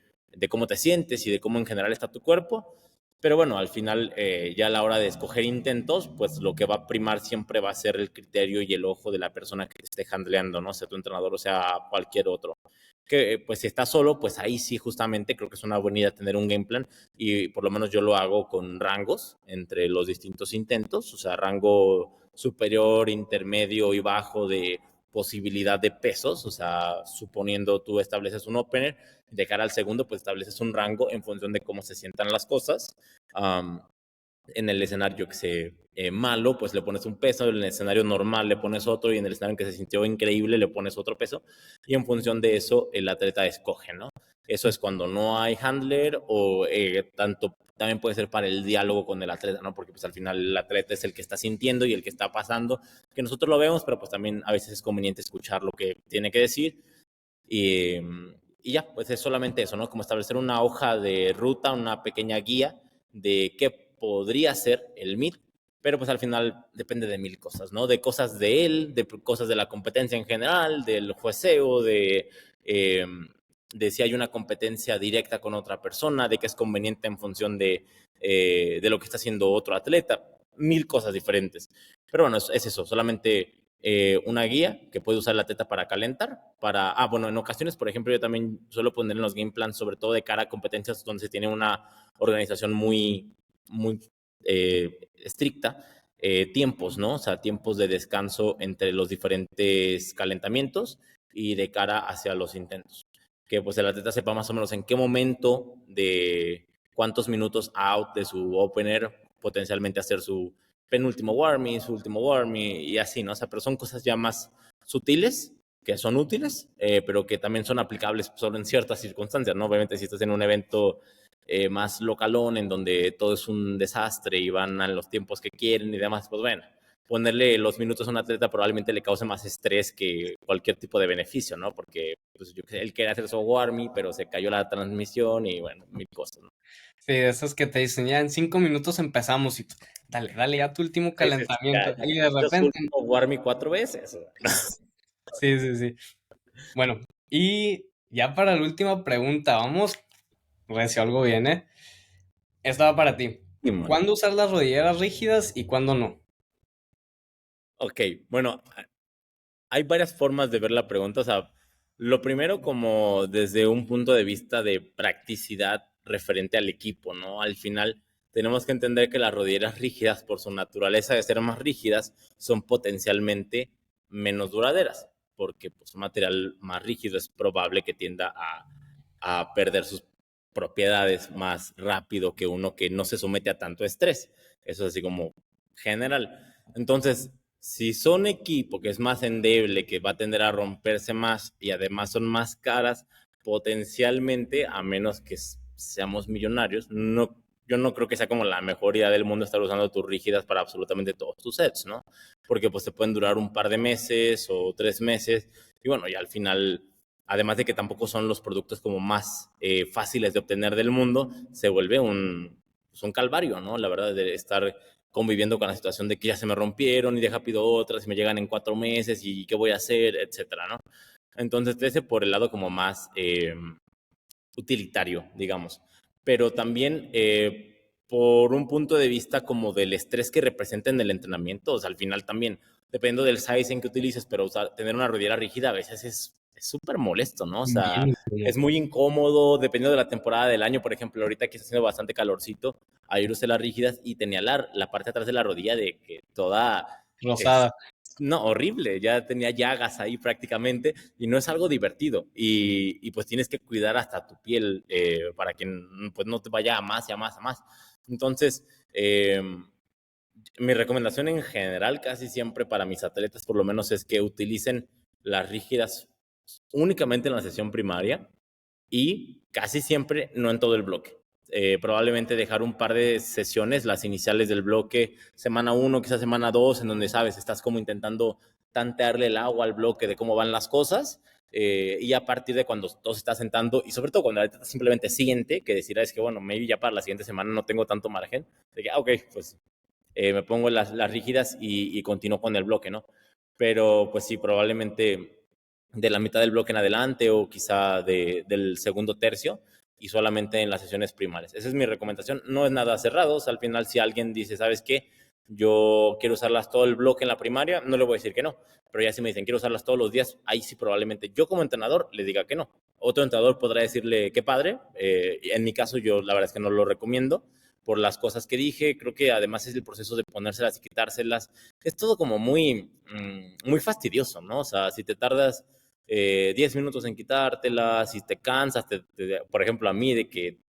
Speaker 2: cómo te sientes y de cómo en general está tu cuerpo. Pero bueno, al final ya a la hora de escoger intentos, pues lo que va a primar siempre va a ser el criterio y el ojo de la persona que te esté handleando, ¿no? Sea tu entrenador o sea cualquier otro que pues si estás solo, pues ahí sí justamente creo que es una buena idea tener un game plan y por lo menos yo lo hago con rangos entre los distintos intentos, o sea, rango superior, intermedio y bajo de posibilidad de pesos, o sea, suponiendo tú estableces un opener, de cara al segundo, pues estableces un rango en función de cómo se sientan las cosas. Um, en el escenario que se malo, pues le pones un peso, en el escenario normal le pones otro y en el escenario en que se sintió increíble le pones otro peso y en función de eso el atleta escoge, ¿no? Eso es cuando no hay handler o tanto también puede ser para el diálogo con el atleta, ¿no? Porque pues al final el atleta es el que está sintiendo y el que está pasando, que nosotros lo vemos, pero pues también a veces es conveniente escuchar lo que tiene que decir y, y ya, pues es solamente eso, ¿no? Como establecer una hoja de ruta, una pequeña guía de qué podría ser el MIT, pero pues al final depende de mil cosas, ¿no? De cosas de él, de cosas de la competencia en general, del jueceo, de si hay una competencia directa con otra persona, de que es conveniente en función de lo que está haciendo otro atleta, mil cosas diferentes. Pero bueno, es eso, solamente una guía que puede usar el atleta para calentar, bueno, en ocasiones, por ejemplo, yo también suelo poner en los game plans, sobre todo de cara a competencias donde se tiene una organización muy estricta, tiempos, ¿no? O sea, tiempos de descanso entre los diferentes calentamientos y de cara hacia los intentos. Que pues el atleta sepa más o menos en qué momento de cuántos minutos out de su opener potencialmente hacer su penúltimo warming, su último warming y así, ¿no? O sea, pero son cosas ya más sutiles que son útiles, pero que también son aplicables solo en ciertas circunstancias, ¿no? Obviamente si estás en un evento más localón, en donde todo es un desastre y van a los tiempos que quieren y demás, pues bueno, ponerle los minutos a un atleta probablemente le cause más estrés que cualquier tipo de beneficio, ¿no? Porque pues, él quería hacer su warming, pero se cayó la transmisión y bueno, mil cosas, ¿no?
Speaker 1: Sí, de esos que te dicen, ya en 5 minutos empezamos y tú, dale, dale ya tu último calentamiento.
Speaker 2: Ya,
Speaker 1: Y de
Speaker 2: yo su
Speaker 1: repente,
Speaker 2: último warming 4 veces.
Speaker 1: sí, sí, sí. Bueno, y ya para la última pregunta, vamos, a ver si algo viene. Esta va para ti.
Speaker 2: Simón.
Speaker 1: ¿Cuándo usar las rodilleras rígidas y cuándo no?
Speaker 2: Ok, bueno, hay varias formas de ver la pregunta. O sea, lo primero como desde un punto de vista de practicidad referente al equipo, ¿no? Al final tenemos que entender que las rodilleras rígidas, por su naturaleza de ser más rígidas, son potencialmente menos duraderas, porque pues, un material más rígido es probable que tienda a perder sus propiedades más rápido que uno que no se somete a tanto estrés. Eso es así como general. Entonces, si son equipo que es más endeble, que va a tender a romperse más y además son más caras, potencialmente, a menos que seamos millonarios, no, yo no creo que sea como la mejor idea del mundo estar usando tus rígidas para absolutamente todos tus sets, ¿no? Porque pues te pueden durar un par de meses o 3 meses y bueno, y al final, además de que tampoco son los productos como más fáciles de obtener del mundo, se vuelve un calvario, ¿no? La verdad, de estar conviviendo con la situación de que ya se me rompieron y deja pido otras y me llegan en 4 meses y qué voy a hacer, etcétera, ¿no? Entonces, ese por el lado como más utilitario, digamos. Pero también por un punto de vista como del estrés que representa en el entrenamiento, o sea, al final también, dependiendo del sizing que utilices, pero tener una rodillera rígida a veces es súper molesto, ¿no? O sea,
Speaker 1: Bien
Speaker 2: es
Speaker 1: incómodo.
Speaker 2: muy incómodo, dependiendo de la temporada del año, por ejemplo, ahorita que está haciendo bastante calorcito, ayer usé las rígidas y tenía la parte de atrás de la rodilla de que toda es,
Speaker 1: Rosada.
Speaker 2: no, horrible, ya tenía llagas ahí prácticamente y no es algo divertido y pues tienes que cuidar hasta tu piel para que pues no te vaya a más y a más, a más. Entonces, mi recomendación en general casi siempre para mis atletas por lo menos es que utilicen las rígidas únicamente en la sesión primaria y casi siempre no en todo el bloque. Probablemente dejar un par de sesiones, las iniciales del bloque, semana 1, quizás semana 2, en donde sabes, estás como intentando tantearle el agua al bloque de cómo van las cosas. Y a partir de cuando todo se está sentando, y sobre todo cuando la atleta simplemente siente, que decir, es que bueno, maybe ya para la siguiente semana no tengo tanto margen, de que, ok, pues me pongo las rígidas y continúo con el bloque, ¿no? Pero pues sí, probablemente de la mitad del bloque en adelante o quizá del segundo tercio y solamente en las sesiones primarias. Esa es mi recomendación. No es nada cerrado. O sea, al final, si alguien dice, ¿sabes qué? Yo quiero usarlas todo el bloque en la primaria, no le voy a decir que no. Pero ya si me dicen, quiero usarlas todos los días, ahí sí probablemente yo como entrenador le diga que no. Otro entrenador podrá decirle, qué padre. En mi caso, yo la verdad es que no lo recomiendo por las cosas que dije. Creo que además es el proceso de ponérselas y quitárselas. Es todo como muy fastidioso, ¿no? O sea, si te tardas 10 minutos en quitártelas, si te cansas, por ejemplo, a mí de que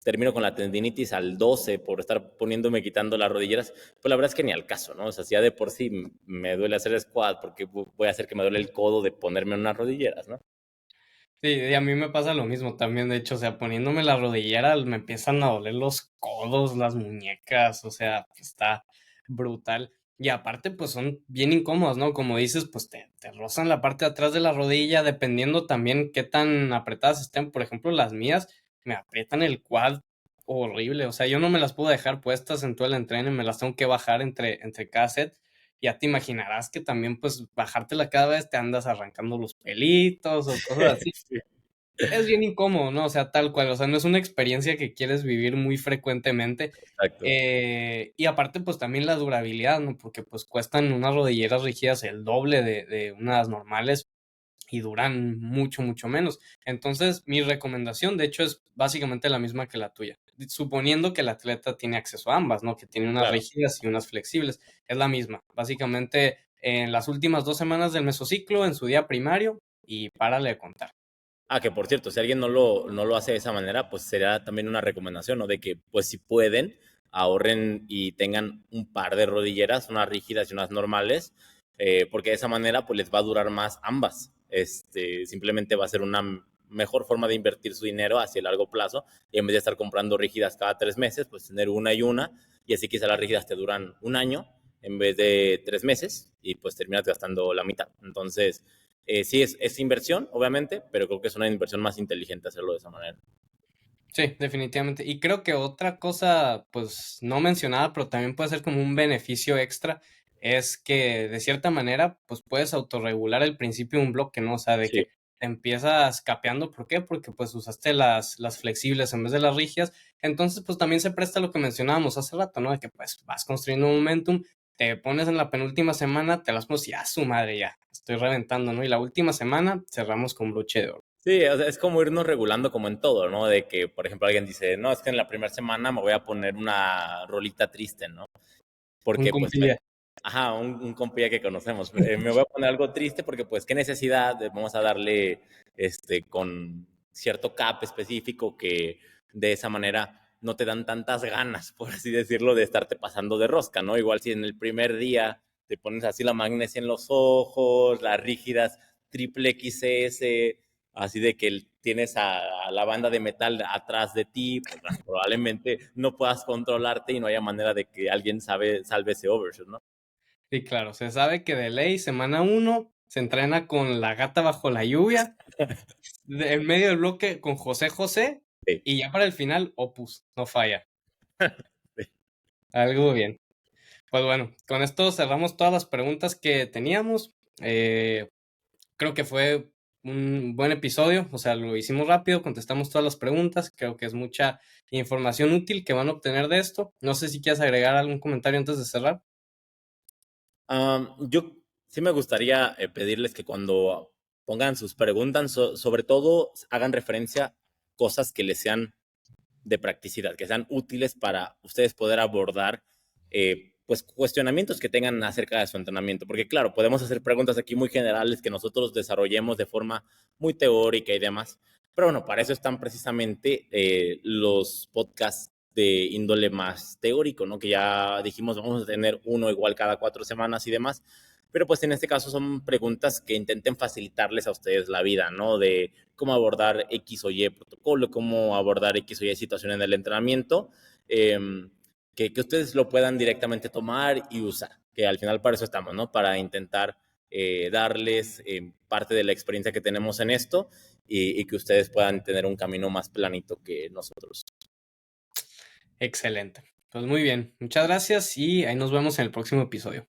Speaker 2: termino con la tendinitis al 12 por estar poniéndome quitando las rodilleras, pues la verdad es que ni al caso, ¿no? O sea, si ya de por sí me duele hacer squat, porque voy a hacer que me duele el codo de ponerme en unas rodilleras, ¿no?
Speaker 1: Sí, y a mí me pasa lo mismo también, de hecho, o sea, poniéndome la rodillera me empiezan a doler los codos, las muñecas, o sea, está brutal. Y aparte, pues son bien incómodos, ¿no? Como dices, pues te rozan la parte de atrás de la rodilla, dependiendo también qué tan apretadas estén. Por ejemplo, las mías me aprietan el quad horrible, o sea, yo no me las puedo dejar puestas en todo el entreno y me las tengo que bajar entre cada set. Ya te imaginarás que también, pues, bajártela cada vez te andas arrancando los pelitos o cosas así.
Speaker 2: Sí,
Speaker 1: Es bien incómodo, ¿no? O sea, tal cual, o sea, no es una experiencia que quieres vivir muy frecuentemente.
Speaker 2: exacto.
Speaker 1: Y aparte, pues también la durabilidad, ¿no? Porque pues cuestan unas rodilleras rígidas el doble de unas normales y duran mucho, mucho menos. Entonces, mi recomendación, de hecho, es básicamente la misma que la tuya. Suponiendo que el atleta tiene acceso a ambas, ¿no? Que tiene unas
Speaker 2: Claro.
Speaker 1: rígidas y unas flexibles. Es la misma. Básicamente, en las últimas 2 semanas del mesociclo, en su día primario, y párale de contar.
Speaker 2: Ah, que por cierto, si alguien no lo hace de esa manera, pues será también una recomendación, ¿no? De que, pues si pueden, ahorren y tengan un par de rodilleras, unas rígidas y unas normales, porque de esa manera, pues les va a durar más ambas. Simplemente va a ser una mejor forma de invertir su dinero hacia el largo plazo y en vez de estar comprando rígidas cada 3 meses, pues tener una y así quizá las rígidas te duran un año en vez de 3 meses y pues terminas gastando la mitad. Entonces, sí, es inversión, obviamente, pero creo que es una inversión más inteligente hacerlo de esa manera.
Speaker 1: Sí, definitivamente. Y creo que otra cosa, pues no mencionada, pero también puede ser como un beneficio extra, es que de cierta manera, pues puedes autorregular el principio de un bloque, ¿no? O sea, de
Speaker 2: Sí,
Speaker 1: que te empiezas capeando. ¿Por qué? Porque pues usaste las flexibles en vez de las rígidas. Entonces, pues también se presta lo que mencionábamos hace rato, ¿no? De que pues vas construyendo un momentum, te pones en la penúltima semana, te las pones y a su madre ya, estoy reventando, ¿no? Y la última semana cerramos con broche de oro.
Speaker 2: sí, o sea, es como irnos regulando como en todo, ¿no? De que, por ejemplo, alguien dice, no, es que en la primera semana me voy a poner una rolita triste, ¿no?
Speaker 1: Un
Speaker 2: Porque, pues,
Speaker 1: compilla.
Speaker 2: ajá, un compilla que conocemos. Me voy a poner algo triste porque, pues, qué necesidad, vamos a darle, con cierto cap específico que de esa manera no te dan tantas ganas, por así decirlo, de estarte pasando de rosca, ¿no? Igual si en el primer día te pones así la magnesia en los ojos, las rígidas triple XS, así de que tienes a la banda de metal atrás de ti, pues probablemente no puedas controlarte y no haya manera de que alguien salve ese overshoot, ¿no?
Speaker 1: Sí, claro, se sabe que de ley, semana 1 se entrena con La Gata Bajo la Lluvia, en medio del bloque con José José,
Speaker 2: Sí,
Speaker 1: y ya para el final, Opus, no falla.
Speaker 2: sí.
Speaker 1: Algo bien. Pues bueno, con esto cerramos todas las preguntas que teníamos. Creo que fue un buen episodio, o sea, lo hicimos rápido, contestamos todas las preguntas, creo que es mucha información útil que van a obtener de esto. No sé si quieres agregar algún comentario antes de cerrar.
Speaker 2: Yo sí me gustaría pedirles que cuando pongan sus preguntas, sobre todo hagan referencia a cosas que les sean de practicidad, que sean útiles para ustedes poder abordar pues cuestionamientos que tengan acerca de su entrenamiento. Porque claro, podemos hacer preguntas aquí muy generales que nosotros desarrollemos de forma muy teórica y demás. Pero bueno, para eso están precisamente los podcasts de índole más teórico, ¿no? Que ya dijimos, vamos a tener uno igual cada 4 semanas y demás. Pero pues en este caso son preguntas que intenten facilitarles a ustedes la vida, ¿no? De cómo abordar X o Y protocolo, cómo abordar X o Y situación en el entrenamiento, eh, que ustedes lo puedan directamente tomar y usar, que al final para eso estamos, ¿no? Para intentar darles parte de la experiencia que tenemos en esto y que ustedes puedan tener un camino más planito que nosotros.
Speaker 1: Excelente. Pues muy bien, muchas gracias y ahí nos vemos en el próximo episodio.